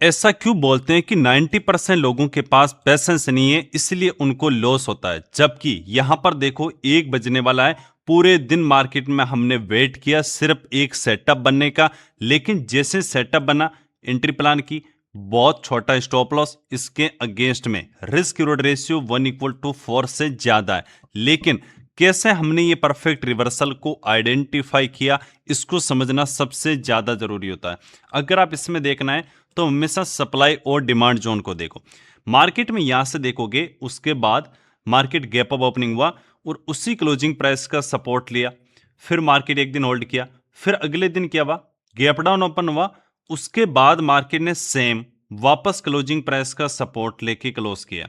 ऐसा क्यों बोलते हैं कि 90% लोगों के पास पैसेंस नहीं है इसलिए उनको लॉस होता है, जबकि यहां पर देखो 1 बजने वाला है। पूरे दिन मार्केट में हमने वेट किया सिर्फ एक सेटअप बनने का, लेकिन जैसे सेटअप बना, एंट्री प्लान की, बहुत छोटा स्टॉप लॉस, इसके अगेंस्ट में रिस्क रिवॉर्ड रेशियो 1:4 से ज्यादा है। लेकिन कैसे हमने ये परफेक्ट रिवर्सल को आइडेंटिफाई किया, इसको समझना सबसे ज्यादा जरूरी होता है। अगर आप इसमें देखना है तो हमेशा सप्लाई और डिमांड जोन को देखो। मार्केट में यहां से देखोगे, उसके बाद मार्केट गैप अप ओपनिंग हुआ और उसी क्लोजिंग प्राइस का सपोर्ट लिया। फिर मार्केट एक दिन होल्ड किया, फिर अगले दिन क्या हुआ, गैप डाउन ओपन हुआ। उसके बाद मार्केट ने सेम वापस क्लोजिंग प्राइस का सपोर्ट लेके क्लोज किया।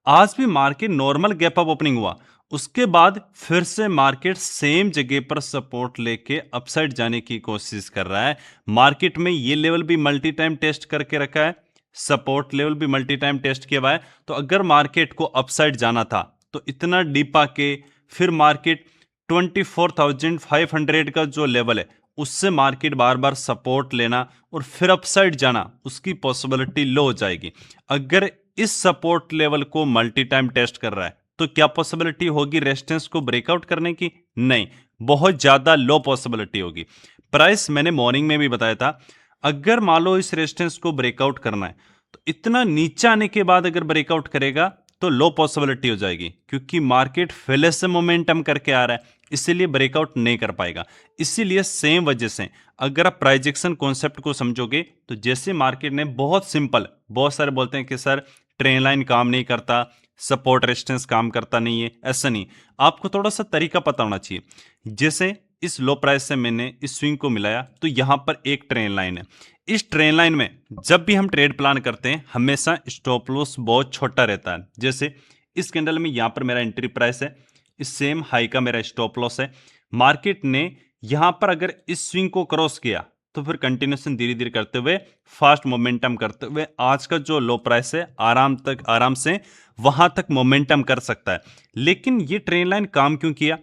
आज भी market normal gap up opening हुआ, उसके बाद फिर से मार्केट सेम जगह पर सपोर्ट लेके अपसाइड जाने की कोशिश कर रहा है। मार्केट में ये लेवल भी मल्टी टाइम टेस्ट करके रखा है, सपोर्ट लेवल भी मल्टी टाइम टेस्ट किया हुआ है। तो अगर मार्केट को अपसाइड जाना था तो इतना डीप आके फिर मार्केट 24,500 का जो लेवल है उससे मार्केट बार बार सपोर्ट लेना और फिर अपसाइड जाना, उसकी पॉसिबिलिटी लो हो जाएगी। अगर इस सपोर्ट लेवल को मल्टी टाइम टेस्ट कर रहा है तो क्या पॉसिबिलिटी होगी रेजिस्टेंस को ब्रेकआउट करने की? नहीं, बहुत ज्यादा लो पॉसिबिलिटी होगी। प्राइस मैंने मॉर्निंग में भी बताया था, अगर मान लो इस रेजिस्टेंस को ब्रेकआउट करना है तो इतना नीचे आने के बाद अगर ब्रेकआउट करेगा तो लो पॉसिबिलिटी हो जाएगी, क्योंकि मार्केट पहले से मोमेंटम करके आ रहा है, इसीलिए ब्रेकआउट नहीं कर पाएगा। इसीलिए सेम वजह से अगर आप प्राइजेक्शन कॉन्सेप्ट को समझोगे तो जैसे मार्केट ने बहुत सिंपल, बहुत सारे बोलते हैं कि सर ट्रेन लाइन काम नहीं करता, सपोर्ट रेजिस्टेंस काम करता नहीं है, ऐसा नहीं। आपको थोड़ा सा तरीका पता होना चाहिए। जैसे इस लो प्राइस से मैंने इस स्विंग को मिलाया तो यहां पर एक ट्रेन लाइन है। इस ट्रेन लाइन में जब भी हम ट्रेड प्लान करते हैं हमेशा स्टॉप लॉस बहुत छोटा रहता है। जैसे इस कैंडल में यहां पर मेरा एंट्री प्राइस है, इस सेम हाई का मेरा स्टॉप लॉस है। मार्केट ने यहां पर अगर इस स्विंग को क्रॉस किया तो फिर कंटिन्यूएशन धीरे धीरे करते हुए, फास्ट मोमेंटम करते हुए आज का जो लो प्राइस है आराम से वहां तक मोमेंटम कर सकता है। लेकिन ये ट्रेन लाइन काम क्यों किया?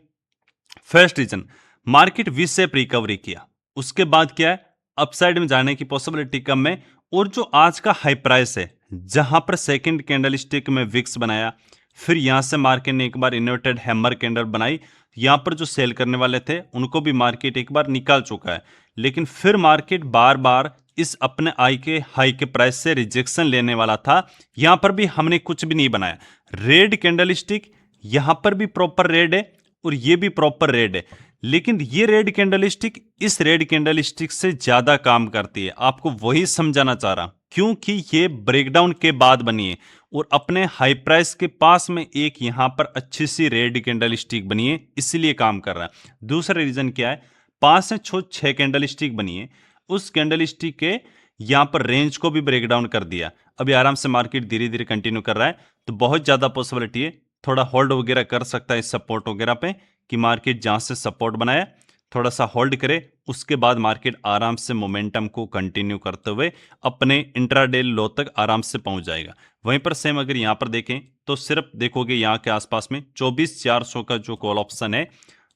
First reason, market V shape recovery किया, उसके बाद क्या है, अपसाइड में जाने की पॉसिबिलिटी कम है। और जो आज का हाई प्राइस है, जहां पर सेकंड कैंडल स्टिक में विक्स बनाया, फिर यहां से मार्केट ने एक बार इन्वर्टेड हैमर कैंडल बनाई, यहां पर जो सेल करने वाले थे उनको भी मार्केट एक बार निकाल चुका है। लेकिन फिर मार्केट बार बार इस अपने आई के हाई के प्राइस से रिजेक्शन लेने वाला था। यहां पर भी हमने कुछ भी नहीं बनाया, रेड कैंडल स्टिक, यहां पर भी प्रॉपर रेड है और ये भी प्रॉपर रेड है। लेकिन ये रेड कैंडलस्टिक इस रेड कैंडलस्टिक से ज्यादा काम करती है, आपको वही समझाना चाह रहा हूं, क्योंकि ये ब्रेकडाउन के बाद बनी है और अपने हाई प्राइस के पास में एक यहां पर अच्छी सी रेड कैंडलस्टिक बनी है, इसीलिए काम कर रहा है। दूसरा रीजन क्या है, 5 से 6 कैंडलस्टिक बनी है, उस कैंडलस्टिक के यहां पर रेंज को भी ब्रेकडाउन कर दिया। अभी आराम से मार्केट धीरे धीरे कंटिन्यू कर रहा है, तो बहुत ज्यादा पॉसिबिलिटी है थोड़ा होल्ड वगैरह कर सकता है इस सपोर्ट वगैरह पे, कि मार्केट जहां से सपोर्ट बनाया थोड़ा सा होल्ड करे, उसके बाद मार्केट आराम से मोमेंटम को कंटिन्यू करते हुए अपने इंट्राडे लो तक आराम से पहुंच जाएगा। वहीं पर सेम अगर यहां पर देखें तो सिर्फ देखोगे यहां के आसपास में 24,400 का जो कॉल ऑप्शन है,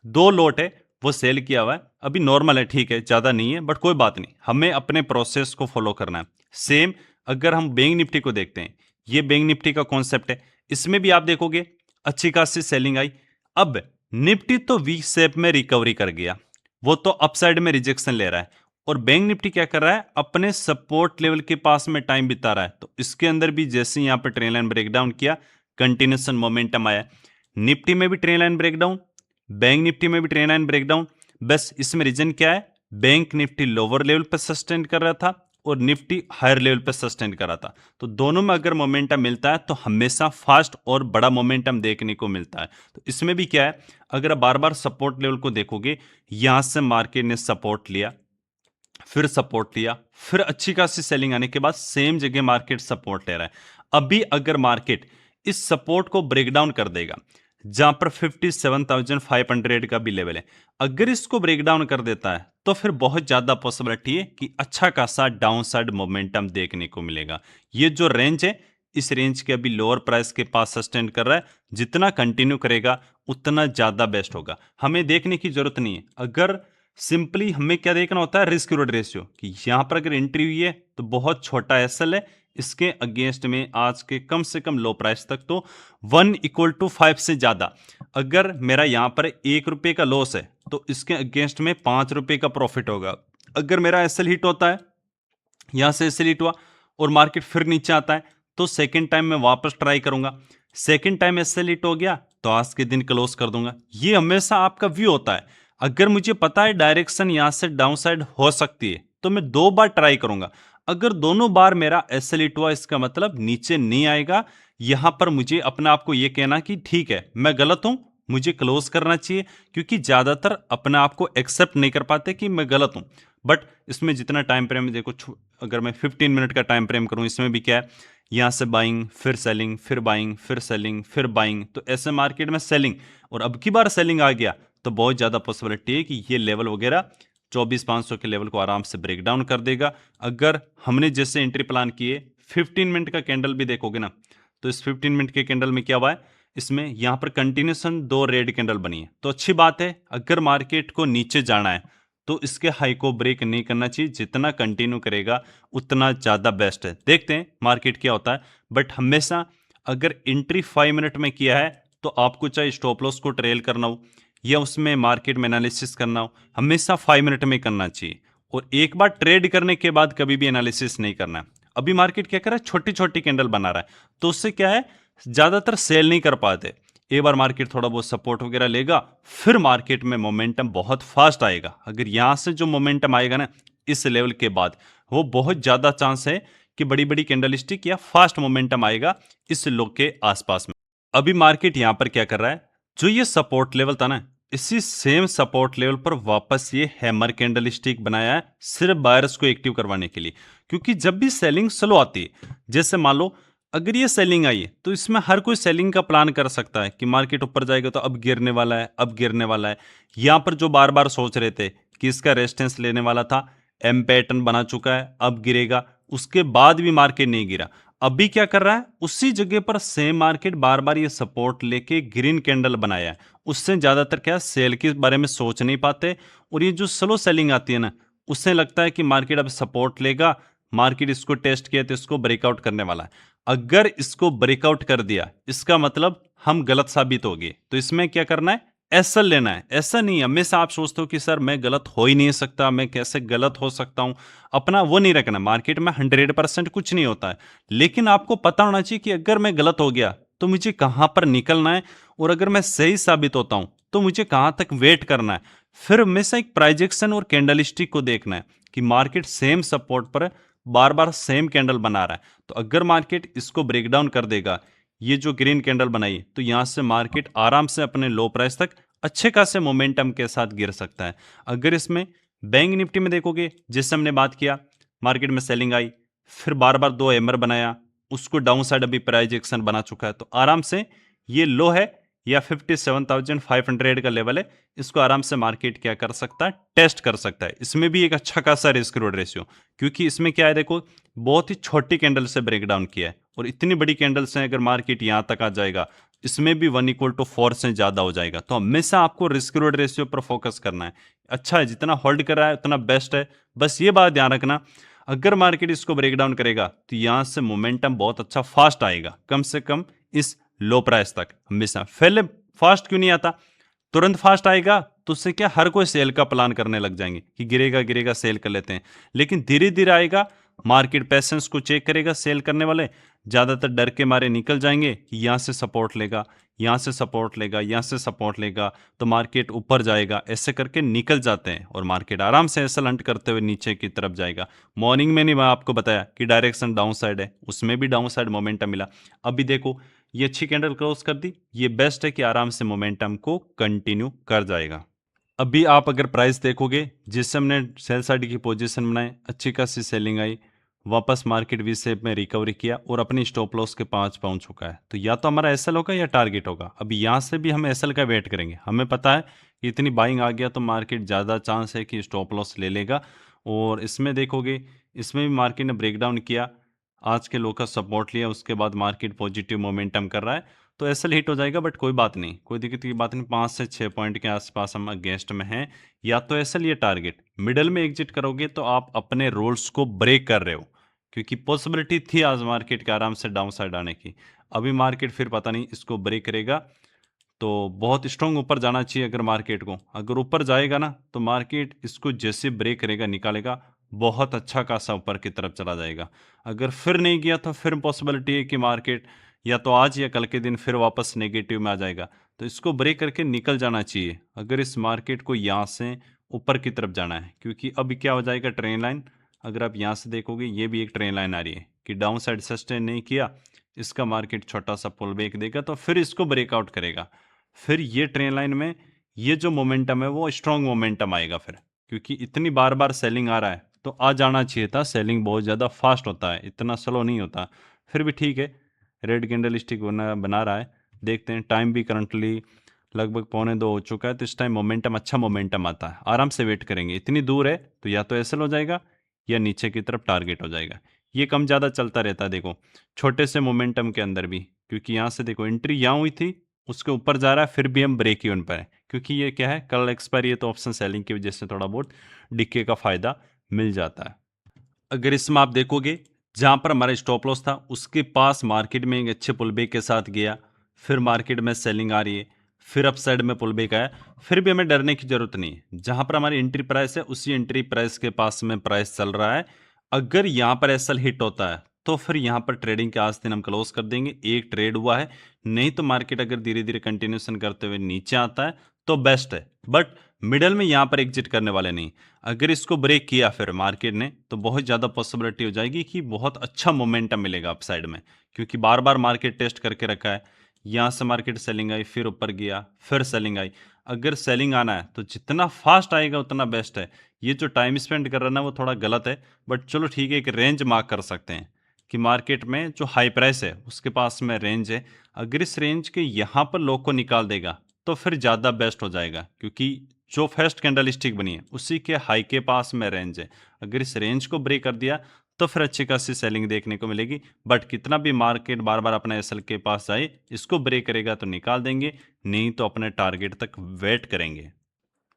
2 लॉट है वो सेल किया हुआ है। अभी नॉर्मल है, ठीक है, ज्यादा नहीं है, बट कोई बात नहीं, हमें अपने प्रोसेस को फॉलो करना है। सेम अगर हम बैंक निफ्टी को देखते हैं, ये बैंक निफ्टी का कॉन्सेप्ट है, इसमें भी आप देखोगे अच्छी खासी सेलिंग आई। अब निफ्टी तो वी शेप में रिकवरी कर गया, वो तो अपसाइड में रिजेक्शन ले रहा है, और बैंक निफ्टी क्या कर रहा है, अपने सपोर्ट लेवल के पास में टाइम बिता रहा है। तो इसके अंदर भी जैसे यहां पर ट्रेन लाइन ब्रेकडाउन किया, कंटिन्यूएशन मोमेंटम आया। निफ्टी में भी train line breakdown, bank Nifty में भी ट्रेन लाइन ब्रेकडाउन। बस इसमें रीजन क्या है, बैंक निफ्टी लोअर लेवल पर सस्टेन कर रहा था और निफ्टी हायर लेवल पर सस्टेन कर रहा था। तो दोनों में अगर मोमेंटम मिलता है तो हमेशा फास्ट और बड़ा मोमेंटम देखने को मिलता है। तो इसमें भी क्या है, अगर आप बार बार सपोर्ट लेवल को देखोगे, यहां से मार्केट ने सपोर्ट लिया, फिर सपोर्ट लिया, फिर अच्छी खासी सेलिंग आने के बाद सेम जगह मार्केट सपोर्ट ले रहा है। अभी अगर मार्केट इस सपोर्ट को ब्रेकडाउन कर देगा, जहां पर 57,500 का भी लेवल है, अगर इसको ब्रेकडाउन कर देता है तो फिर बहुत ज्यादा पॉसिबिलिटी है कि अच्छा खासा डाउन साइड मोमेंटम देखने को मिलेगा। ये जो रेंज है, इस रेंज के अभी लोअर प्राइस के पास सस्टेन कर रहा है, जितना कंटिन्यू करेगा उतना ज्यादा बेस्ट होगा। हमें देखने की जरूरत नहीं है, अगर सिंपली हमें क्या देखना होता है, रिस्क रिवॉर्ड रेशियो, कि यहाँ पर अगर एंट्री हुई है तो बहुत छोटा एसएल है, इसके अगेंस्ट में आज के कम से कम लो प्राइस तक तो 1 = 5 से ज्यादा। अगर मेरा यहाँ पर 1 रुपए का लॉस है तो इसके अगेंस्ट में 5 रुपए का प्रॉफिट होगा। अगर मेरा एसएल हिट होता है, यहाँ से एसएल हिट हुआ और मार्केट फिर नीचे आता है, तो सेकेंड टाइम मैं वापस ट्राई करूंगा। सेकेंड टाइम एसएल हिट हो गया तो आज के दिन क्लोज कर दूंगा। ये हमेशा आपका व्यू होता है। अगर मुझे पता है डायरेक्शन यहाँ से डाउन साइड हो सकती है तो मैं 2 बार ट्राई करूंगा। अगर दोनों बार मेरा एसएल हिट हुआ, इसका मतलब नीचे नहीं आएगा। यहां पर मुझे अपने आप को यह कहना कि ठीक है, मैं गलत हूं, मुझे क्लोज करना चाहिए, क्योंकि ज्यादातर अपने आप को एक्सेप्ट नहीं कर पाते कि मैं गलत हूं। बट इसमें जितना टाइम फ्रेम देखो, अगर मैं 15 मिनट का टाइम फ्रेम करूं, इसमें भी क्या है, यहां से बाइंग, फिर सेलिंग, फिर बाइंग, फिर सेलिंग, फिर बाइंग, तो ऐसे मार्केट में सेलिंग, और अब की बार सेलिंग आ गया तो बहुत ज्यादा पॉसिबिलिटी है कि ये लेवल वगैरह 24,500 के लेवल को आराम से ब्रेक डाउन कर देगा। अगर हमने जैसे एंट्री प्लान किए, 15 मिनट का कैंडल भी देखोगे ना, तो इस 15 मिनट के कैंडल में क्या हुआ है, इसमें यहां पर कंटिन्यूसन 2 रेड कैंडल बनी है, तो अच्छी बात है। अगर मार्केट को नीचे जाना है तो इसके हाई को ब्रेक नहीं करना चाहिए, जितना कंटिन्यू करेगा उतना ज्यादा बेस्ट है। देखते हैं मार्केट क्या होता है। बट हमेशा अगर एंट्री 5 मिनट में किया है तो आपको चाहे स्टॉप लॉस को ट्रेल करना हो या उसमें मार्केट में एनालिसिस करना हो, हमेशा 5 मिनट में करना चाहिए। और एक बार ट्रेड करने के बाद कभी भी एनालिसिस नहीं करना है। अभी मार्केट क्या कर रहा है, छोटी छोटी कैंडल बना रहा है, तो उससे क्या है, ज्यादातर सेल नहीं कर पाते। एक बार मार्केट थोड़ा बहुत सपोर्ट वगैरह लेगा, फिर मार्केट में मोमेंटम बहुत फास्ट आएगा। अगर यहां से जो मोमेंटम आएगा ना इस लेवल के बाद, वो बहुत ज्यादा चांस है कि बड़ी बड़ी कैंडलस्टिक या फास्ट मोमेंटम आएगा इस लो के आसपास में। अभी मार्केट यहां पर क्या कर रहा है, जो ये सपोर्ट लेवल था ना, इसी सेम सपोर्ट लेवल पर वापस ये हैमर कैंडलस्टिक बनाया है, सिर्फ बायर्स को एक्टिव करवाने के लिए। क्योंकि जब भी सेलिंग स्लो आती है, जैसे मान लो अगर ये सेलिंग आई है, तो इसमें हर कोई सेलिंग का प्लान कर सकता है कि मार्केट ऊपर जाएगा तो अब गिरने वाला है, अब गिरने वाला है। यहां पर जो बार बार सोच रहे थे कि इसका रेजिस्टेंस लेने वाला था, एम पैटर्न बना चुका है, अब गिरेगा, उसके बाद भी मार्केट नहीं गिरा। अभी क्या कर रहा है, उसी जगह पर सेम मार्केट बार बार ये सपोर्ट लेके ग्रीन कैंडल बनाया है। उससे ज्यादातर क्या सेल के बारे में सोच नहीं पाते, और ये जो स्लो सेलिंग आती है ना, उससे लगता है कि मार्केट अब सपोर्ट लेगा, मार्केट इसको टेस्ट किया तो इसको ब्रेकआउट करने वाला है। अगर इसको ब्रेकआउट कर दिया, इसका मतलब हम गलत साबित हो गए। तो इसमें क्या करना है, ऐसा लेना है। ऐसा नहीं, हमेशा आप सोचते हो कि सर मैं गलत हो ही नहीं सकता, मैं कैसे गलत हो सकता हूं, अपना वो नहीं रखना। मार्केट में 100% कुछ नहीं होता है, लेकिन आपको पता होना चाहिए कि अगर मैं गलत हो गया तो मुझे कहां पर निकलना है, और अगर मैं सही साबित होता हूं तो मुझे कहां तक वेट करना है। फिर हमेशा एक प्राइजेक्शन और कैंडलस्टिक को देखना है कि मार्केट सेम सपोर्ट पर बार बार सेम कैंडल बना रहा है, तो अगर मार्केट इसको ब्रेकडाउन कर देगा, ये जो ग्रीन कैंडल बनाई, तो यहां से मार्केट आराम से अपने लो प्राइस तक अच्छे खासे मोमेंटम के साथ गिर सकता है। अगर इसमें बैंक निफ्टी में देखोगे, जैसे हमने बात किया, मार्केट में सेलिंग आई, फिर बार बार 2 एमर बनाया, उसको डाउन साइड अभी प्राइस एक्शन बना चुका है, तो आराम से ये लो है या 57,500 का लेवल है, इसको आराम से मार्केट क्या कर सकता है, टेस्ट कर सकता है। इसमें भी एक अच्छा खासा रिस्क रिवॉर्ड रेशियो, क्योंकि इसमें क्या है, देखो बहुत ही छोटी कैंडल से ब्रेक डाउन किया है, और इतनी बड़ी कैंडल से अगर मार्केट यहां तक आ जाएगा, इसमें भी 1 = 4 से ज्यादा हो जाएगा। तो हमेशा आपको रिस्क रिवॉर्ड रेशियो पर फोकस करना है। अच्छा है, जितना होल्ड कर रहा है उतना बेस्ट है। बस ये बात ध्यान रखना, अगर मार्केट इसको ब्रेक डाउन करेगा तो यहां से मोमेंटम बहुत अच्छा फास्ट आएगा, कम से कम इस लो प्राइस तक। हमेशा पहले फास्ट क्यों नहीं आता, तुरंत फास्ट आएगा तो उससे क्या, हर कोई सेल का प्लान करने लग जाएंगे कि गिरेगा गिरेगा सेल कर लेते हैं। लेकिन धीरे धीरे आएगा, मार्केट पैसेंस को चेक करेगा, सेल करने वाले ज्यादातर डर के मारे निकल जाएंगे कि यहां से सपोर्ट लेगा, यहां से सपोर्ट लेगा, यहां से सपोर्ट लेगा, तो मार्केट ऊपर जाएगा, ऐसे करके निकल जाते हैं, और मार्केट आराम से ऐसा लंट करते हुए नीचे की तरफ जाएगा। मॉर्निंग में नहीं, मैं आपको बताया कि डायरेक्शन डाउन साइड है, उसमें भी डाउन साइड मोमेंटम मिला। अभी देखो ये अच्छी कैंडल क्रॉस कर दी, ये बेस्ट है कि आराम से मोमेंटम को कंटिन्यू कर जाएगा। अभी आप अगर प्राइस देखोगे, जिससे हमने सेल साइड की पोजीशन बनाई, अच्छी खासी सेलिंग आई, वापस मार्केट वी शेप में रिकवरी किया और अपनी स्टॉप लॉस के 5 पहुंच चुका है, तो या तो हमारा एसएल होगा या टारगेट होगा। अभी यहाँ से भी हम एसएल का वेट करेंगे, हमें पता है कि इतनी बाइंग आ गया तो मार्केट ज़्यादा चांस है कि स्टॉप लॉस ले लेगा। और इसमें देखोगे, इसमें भी मार्केट ने ब्रेकडाउन किया, आज के लो का सपोर्ट लिया, उसके बाद मार्केट पॉजिटिव मोमेंटम कर रहा है, तो एसएल हिट हो जाएगा, बट कोई बात नहीं, कोई दिक्कत की बात नहीं। 5 से 6 पॉइंट के आसपास हम अगेंस्ट में हैं, या तो एसएल या टारगेट। मिडल में एग्जिट करोगे तो आप अपने रूल्स को ब्रेक कर रहे हो, क्योंकि पॉसिबिलिटी थी आज मार्केट के आराम से डाउन साइड आने की। अभी मार्केट फिर पता नहीं इसको ब्रेक करेगा, तो बहुत स्ट्रॉन्ग ऊपर जाना चाहिए अगर मार्केट को। अगर ऊपर जाएगा ना तो मार्केट इसको जैसे ब्रेक करेगा, निकालेगा, बहुत अच्छा खासा ऊपर की तरफ चला जाएगा। अगर फिर नहीं गया तो फिर पॉसिबिलिटी है कि मार्केट या तो आज या कल के दिन फिर वापस नेगेटिव में आ जाएगा। तो इसको ब्रेक करके निकल जाना चाहिए अगर इस मार्केट को यहाँ से ऊपर की तरफ जाना है, क्योंकि अभी क्या हो जाएगा, ट्रेन लाइन अगर आप यहाँ से देखोगे, ये भी एक ट्रेन लाइन आ रही है कि डाउन साइड सस्टेन नहीं किया, इसका मार्केट छोटा सा पुल बैक देगा तो फिर इसको ब्रेकआउट करेगा। फिर ये ट्रेन लाइन में ये जो मोमेंटम है वो स्ट्रॉन्ग मोमेंटम आएगा फिर, क्योंकि इतनी बार बार सेलिंग आ रहा है तो आ जाना चाहिए था। सेलिंग बहुत ज़्यादा फास्ट होता है, इतना स्लो नहीं होता। फिर भी ठीक है, रेड कैंडल स्टिक बना रहा है। देखते हैं, टाइम भी करंटली लगभग 1:45 हो चुका है, तो इस टाइम मोमेंटम अच्छा मोमेंटम आता है। आराम से वेट करेंगे, इतनी दूर है तो या तो एसएल हो जाएगा या नीचे की तरफ टारगेट हो जाएगा। ये कम ज़्यादा चलता रहता है, देखो छोटे से मोमेंटम के अंदर भी, क्योंकि यहाँ से देखो एंट्री यहाँ हुई थी, उसके ऊपर जा रहा है, फिर भी हम ब्रेक इवन पर है, क्योंकि ये क्या है, कल एक्सपायरी है, तो ऑप्शन सेलिंग की वजह से थोड़ा बहुत डिक्के का फायदा मिल जाता है। अगर इसमें आप देखोगे, जहां पर हमारा स्टॉप लॉस था उसके पास मार्केट में एक अच्छे पुल बैक के साथ गया, फिर मार्केट में सेलिंग आ रही है, फिर अप साइड में पुल बैक आया, फिर भी हमें डरने की जरूरत नहीं है। जहां पर हमारी एंट्री प्राइस है उसी एंट्री प्राइस के पास में प्राइस चल रहा है। अगर यहां पर एसएल हिट होता है तो फिर यहां पर ट्रेडिंग के आज दिन हम क्लोज कर देंगे। एक ट्रेड हुआ है, नहीं तो मार्केट अगर धीरे धीरे कंटिन्यूशन करते हुए नीचे आता है तो बेस्ट है, बट मिडल में यहां पर एग्जिट करने वाले नहीं। अगर इसको ब्रेक किया फिर मार्केट ने तो बहुत ज़्यादा पॉसिबिलिटी हो जाएगी कि बहुत अच्छा मोमेंटम मिलेगा अप साइड में, क्योंकि बार बार मार्केट टेस्ट करके रखा है। यहाँ से मार्केट सेलिंग आई, फिर ऊपर गया, फिर सेलिंग आई। अगर सेलिंग आना है तो जितना फास्ट आएगा उतना बेस्ट है। ये जो टाइम स्पेंड कर रहा है ना वो थोड़ा गलत है, बट चलो ठीक है, एक रेंज मार्क कर सकते हैं कि मार्केट में जो हाई प्राइस है उसके पास में रेंज है। अगर इस रेंज के यहाँ पर लो को निकाल देगा तो फिर ज़्यादा बेस्ट हो जाएगा, क्योंकि जो फर्स्ट कैंडल स्टिक बनी है उसी के हाई के पास में रेंज है। अगर इस रेंज को ब्रेक कर दिया तो फिर अच्छी खासी सेलिंग देखने को मिलेगी, बट कितना भी मार्केट बार बार अपने एसएल के पास जाए, इसको ब्रेक करेगा तो निकाल देंगे, नहीं तो अपने टारगेट तक वेट करेंगे।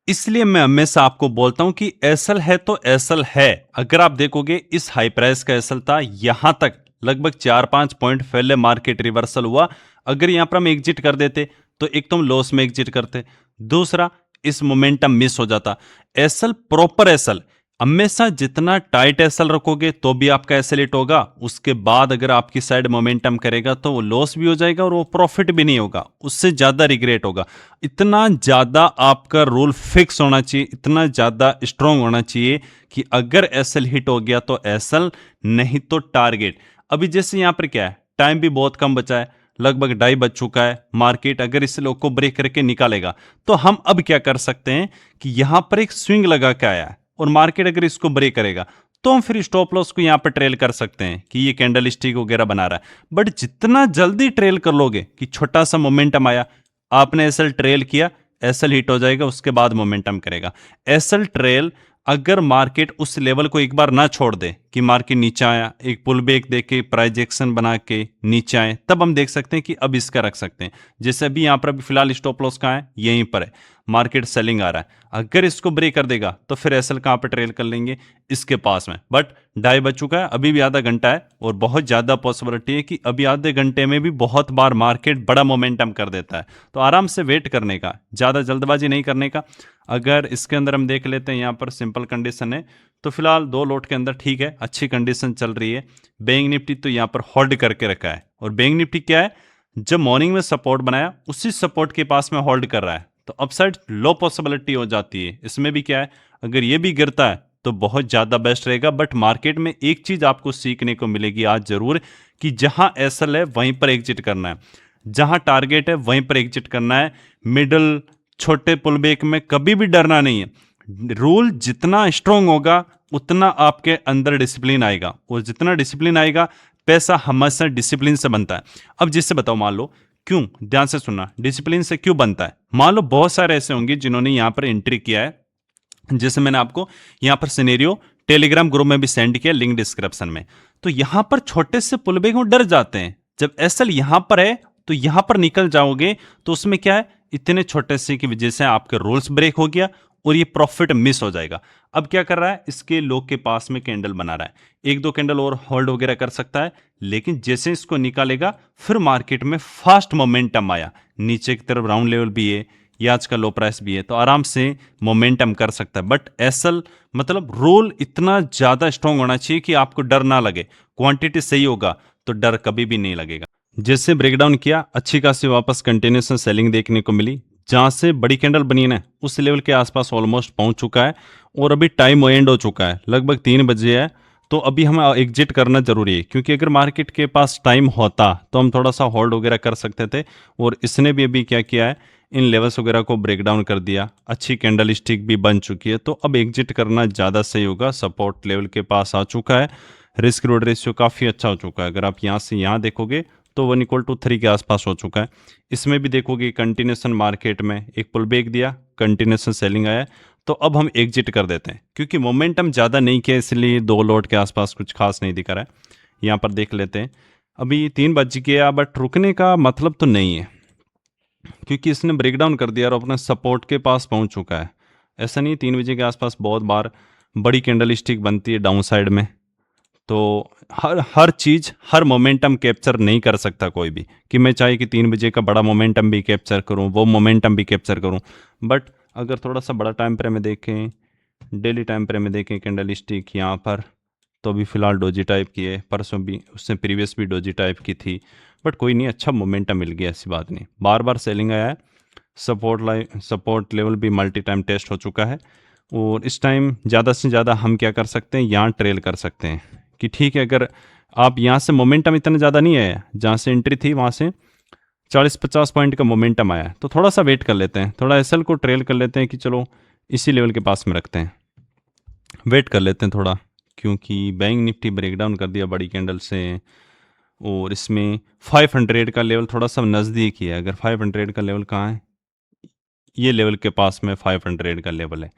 इसलिए मैं हमेशा आपको बोलता हूं कि एसएल है तो एसएल है। अगर आप देखोगे इस हाई प्राइस का एसएल था, यहां तक लगभग 4-5 पॉइंट पहले मार्केट रिवर्सल हुआ। अगर यहां पर हम एग्जिट कर देते तो एक तो हम लॉस में एग्जिट करते, दूसरा इस मोमेंटम मिस हो जाता। एसएल प्रॉपर एसएल, हमेशा जितना टाइट एसएल रखोगे तो भी आपका एसएल हिट होगा। उसके बाद अगर आपकी साइड मोमेंटम करेगा तो वो लॉस भी हो जाएगा और वो प्रॉफिट भी नहीं होगा, उससे ज्यादा रिग्रेट होगा। इतना ज्यादा आपका रूल फिक्स होना चाहिए, इतना ज्यादा स्ट्रांग होना चाहिए कि अगर एसएल हिट हो गया तो एसएल, नहीं तो टारगेट। अभी जैसे यहां पर क्या है, टाइम भी बहुत कम बचा है, लगभग 2:30 बज चुका है। मार्केट अगर इस लोग को ब्रेक करके निकालेगा तो हम अब क्या कर सकते हैं कि यहां पर एक स्विंग लगा के आया है, और मार्केट अगर इसको ब्रेक करेगा तो हम फिर स्टॉप लॉस को यहां पर ट्रेल कर सकते हैं कि ये कैंडल स्टिक वगैरह बना रहा है। बट जितना जल्दी ट्रेल कर लोगे कि छोटा सा मोमेंटम आया, आपने एसएल ट्रेल किया, एसएल हिट हो जाएगा, उसके बाद मोमेंटम करेगा। एसएल ट्रेल अगर मार्केट उस लेवल को एक बार ना छोड़ दे कि मार्केट नीचे आया, एक पुल बैक दे के प्राइजेक्शन बना के नीचे आए, तब हम देख सकते हैं कि अब इसका रख सकते हैं। जैसे अभी यहां पर अभी फिलहाल स्टॉप लॉस कहां है, यहीं पर है, मार्केट सेलिंग आ रहा है। अगर इसको ब्रेक कर देगा तो फिर एसएल कहां पर ट्रेल कर लेंगे, इसके पास में। बट 2:30 बज चुका है, अभी भी आधा घंटा है, और बहुत ज्यादा पॉसिबिलिटी है कि अभी आधे घंटे में भी बहुत बार मार्केट बड़ा मोमेंटम कर देता है। तो आराम से वेट करने का, ज्यादा जल्दबाजी नहीं करने का। अगर इसके अंदर हम देख लेते हैं, यहाँ पर सिंपल कंडीशन है तो फिलहाल 2 लोट के अंदर ठीक है, अच्छी कंडीशन चल रही है। बैंक निफ्टी तो यहाँ पर होल्ड करके रखा है, और बैंक निफ्टी क्या है, जब मॉर्निंग में सपोर्ट बनाया उसी सपोर्ट के पास में होल्ड कर रहा है, तो अपसाइड लो पॉसिबिलिटी हो जाती है। इसमें भी क्या है, अगर ये भी गिरता है तो बहुत ज्यादा बेस्ट रहेगा। बट मार्केट में एक चीज आपको सीखने को मिलेगी आज जरूर, कि जहां एसएल है वहीं पर एग्जिट करना है, जहां टारगेट है वहीं पर एग्जिट करना है। मिडल छोटे पुलबैक में कभी भी डरना नहीं है। रूल जितना स्ट्रांग होगा उतना आपके अंदर डिसिप्लिन आएगा, और जितना डिसिप्लिन आएगा, पैसा हमेशा डिसिप्लिन से बनता है। अब जिससे बताओ, मान लो क्यों, ध्यान से सुनना, डिसिप्लिन से क्यों बनता है। मान लो बहुत सारे ऐसे होंगे जिन्होंने यहां पर एंट्री किया है, जैसे मैंने आपको यहां पर सिनेरियो टेलीग्राम ग्रुप में भी सेंड किया, लिंक डिस्क्रिप्शन में। तो यहां पर छोटे से पुलबैक में डर जाते हैं, जब एसएल यहां पर है तो यहां पर निकल जाओगे तो उसमें क्या है, इतने छोटे से की वजह से आपके रूल्स ब्रेक हो गया और ये प्रॉफिट मिस हो जाएगा। अब क्या कर रहा है, इसके लो के पास में कैंडल बना रहा है, एक दो कैंडल और होल्ड वगैरह कर सकता है, लेकिन जैसे इसको निकालेगा फिर मार्केट में फास्ट मोमेंटम आया, नीचे की तरफ राउंड लेवल भी है, ये आज का लो प्राइस भी है, तो आराम से मोमेंटम कर सकता है। बट एसल मतलब रोल इतना ज्यादा स्ट्रांग होना चाहिए कि आपको डर ना लगे, क्वांटिटी सही होगा तो डर कभी भी नहीं लगेगा। जैसे ब्रेकडाउन किया, अच्छी खासी वापस कंटिन्यूसन सेलिंग देखने को मिली, जहां से बड़ी कैंडल बनी ना उस लेवल के आसपास ऑलमोस्ट पहुंच चुका है और अभी टाइम एंड हो चुका है, लगभग 3 बजे है, तो अभी हमें एग्जिट करना जरूरी है, क्योंकि अगर मार्केट के पास टाइम होता तो हम थोड़ा सा होल्ड वगैरह कर सकते थे, और इसने भी अभी क्या किया है, इन लेवल्स वगैरह को ब्रेक डाउन कर दिया, अच्छी कैंडल स्टिक भी बन चुकी है, तो अब एग्जिट करना ज़्यादा सही होगा। सपोर्ट लेवल के पास आ चुका है, रिस्क रिवॉर्ड रेशियो काफ़ी अच्छा हो चुका है, अगर आप यहाँ से यहाँ देखोगे तो 1:3 के आसपास हो चुका है। इसमें भी देखोगे कंटिन्यूशन मार्केट में एक पुल बैक दिया, कंटिन्यूशन सेलिंग आया, तो अब हम एग्जिट कर देते हैं, क्योंकि मोमेंटम ज़्यादा नहीं किया इसलिए 2 लॉट के आसपास कुछ खास नहीं दिखा रहा है। यहाँ पर देख लेते हैं, अभी 3 बज गया, बट रुकने का मतलब तो नहीं है, क्योंकि इसने ब्रेकडाउन कर दिया और अपने सपोर्ट के पास पहुंच चुका है। ऐसा नहीं, 3 बजे के आसपास बहुत बार बड़ी कैंडल स्टिक बनती है डाउन साइड में, तो हर चीज़ हर मोमेंटम कैप्चर नहीं कर सकता कोई भी, कि मैं चाहे कि 3 बजे का बड़ा मोमेंटम भी कैप्चर करूं, वो मोमेंटम भी कैप्चर करूं। बट अगर थोड़ा सा बड़ा टाइम फ्रेम में देखें, डेली टाइम फ्रेम में देखें कैंडल स्टिक यहाँ पर, तो अभी फ़िलहाल डोजी टाइप की है, परसों भी उससे प्रीवियस भी डोजी टाइप की थी, बट कोई नहीं, अच्छा मोमेंटम मिल गया, ऐसी बात नहीं, बार बार सेलिंग आया है, सपोर्ट लेवल भी मल्टी टाइम टेस्ट हो चुका है, और इस टाइम ज़्यादा से ज़्यादा हम क्या कर सकते हैं, यहाँ ट्रेल कर सकते हैं कि ठीक है, अगर आप यहाँ से मोमेंटम इतना ज़्यादा नहीं आया, जहाँ से एंट्री थी वहाँ से 40-50 पॉइंट का मोमेंटम आया है, तो थोड़ा सा वेट कर लेते हैं, थोड़ा एसएल को ट्रेल कर लेते हैं कि चलो इसी लेवल के पास में रखते हैं, वेट कर लेते हैं थोड़ा, क्योंकि बैंक निफ्टी ब्रेकडाउन कर दिया बड़ी कैंडल से, और इसमें 500 का लेवल थोड़ा सा नज़दीक ही है। अगर 500 का लेवल कहाँ है, ये लेवल के पास में 500 का लेवल है,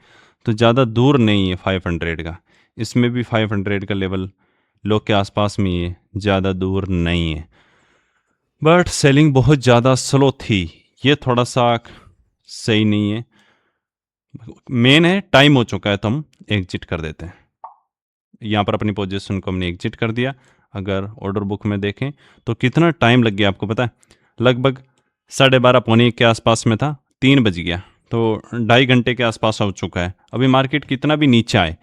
तो ज़्यादा दूर नहीं है 500 का, इसमें भी 500 का लेवल लो के आसपास में ही है, ज़्यादा दूर नहीं है, बट सेलिंग बहुत ज़्यादा स्लो थी, ये थोड़ा सा सही नहीं है। मेन है टाइम हो चुका है, तो हम एग्जिट कर देते हैं। यहाँ पर अपनी पोजीशन को हमने एग्जिट कर दिया। अगर ऑर्डर बुक में देखें तो कितना टाइम लग गया आपको पता है, लगभग 12:30 पौने 1 के आसपास में था, 3 बज गया, तो 2.5 घंटे के आसपास हो चुका है। अभी मार्केट कितना भी नीचे आए,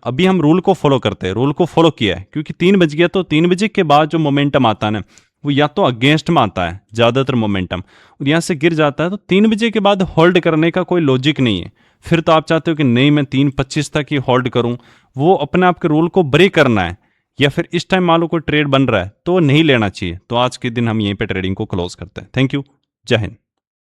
अभी हम रूल को फॉलो करते हैं, रूल को फॉलो किया है, क्योंकि 3 बज गया, तो 3 बजे के बाद जो मोमेंटम आता है ना, वो या तो अगेंस्ट में आता है ज़्यादातर मोमेंटम, और यहाँ से गिर जाता है, तो 3 बजे के बाद होल्ड करने का कोई लॉजिक नहीं है। फिर तो आप चाहते हो कि नहीं मैं 3:25 तक ही होल्ड करूं, वो अपने आप के रूल को ब्रेक करना है, या फिर इस टाइम मान लो कोई ट्रेड बन रहा है तो नहीं लेना चाहिए। तो आज के दिन हम यहीं पे ट्रेडिंग को क्लोज करते हैं। थैंक यू, जय हिंद।